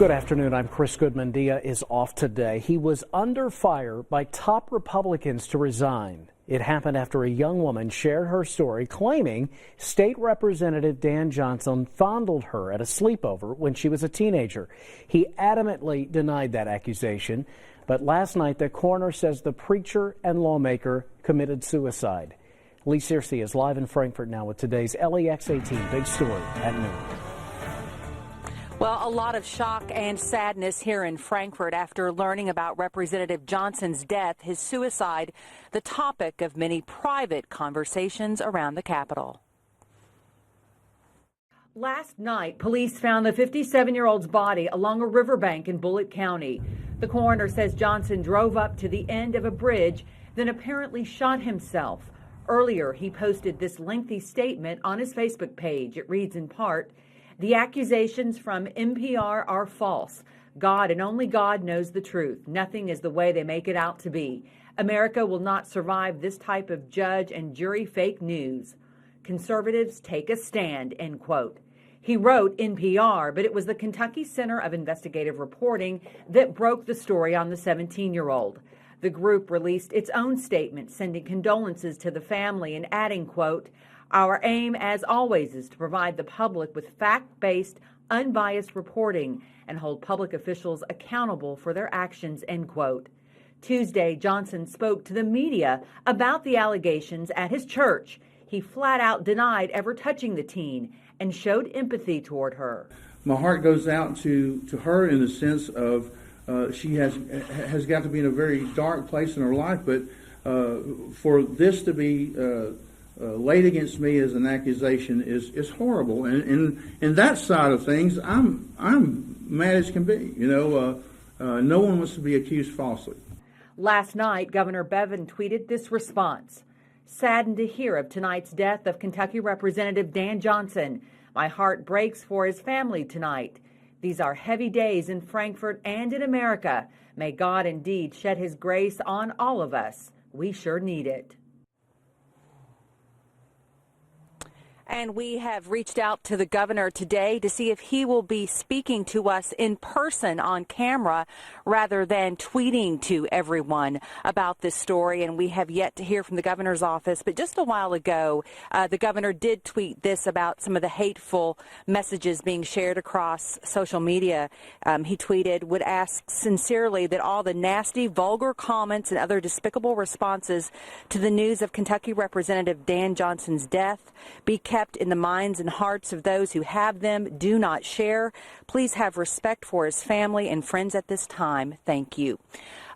Good afternoon. I'm Chris Goodman. Dia is off today. He was under fire by top Republicans to resign. It happened after a young woman shared her story claiming State Representative Dan Johnson fondled her at a sleepover when she was a teenager. He adamantly denied that accusation, but last night the coroner says the preacher and lawmaker committed suicide. Lee Searcy is live in Frankfort now with today's LEX 18 big story at noon. Well, a lot of shock and sadness here in Frankfort after learning about Representative Johnson's death, his suicide, the topic of many private conversations around the Capitol. Last night, police found the 57-year-old's body along a riverbank in Bullitt County. The coroner says Johnson drove up to the end of a bridge, then apparently shot himself. Earlier, he posted this lengthy statement on his Facebook page. It reads in part, "The accusations from NPR are false. God and only God knows the truth. Nothing is the way they make it out to be. America will not survive this type of judge and jury fake news. Conservatives take a stand," end quote. He wrote NPR, but it was the Kentucky Center of Investigative Reporting that broke the story on the 17-year-old. The group released its own statement, sending condolences to the family and adding, quote, "Our aim, as always, is to provide the public with fact-based, unbiased reporting and hold public officials accountable for their actions," end quote. Tuesday, Johnson spoke to the media about the allegations at his church. He flat out denied ever touching the teen and showed empathy toward her. My heart goes out to her in the sense of she has got to be in a very dark place in her life, but for this to be laid against me as an accusation is horrible, and in that side of things, I'm mad as can be. You know, no one wants to be accused falsely. Last night, Governor Bevin tweeted this response: "Saddened to hear of tonight's death of Kentucky Representative Dan Johnson. My heart breaks for his family tonight. These are heavy days in Frankfort and in America. May God indeed shed his grace on all of us. We sure need it." And we have reached out to the governor today to see if he will be speaking to us in person on camera rather than tweeting to everyone about this story. And we have yet to hear from the governor's office. But just a while ago, the governor did tweet this about some of the hateful messages being shared across social media. He tweeted, "Would ask sincerely that all the nasty, vulgar comments and other despicable responses to the news of Kentucky Representative Dan Johnson's death be kept in the minds and hearts of those who have them. Do not share. Please have respect for his family and friends at this time. Thank you."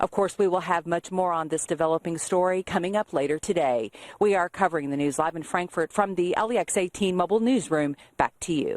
Of course, we will have much more on this developing story coming up later today. We are covering the news live in Frankfort from the LEX 18 mobile newsroom. Back to you.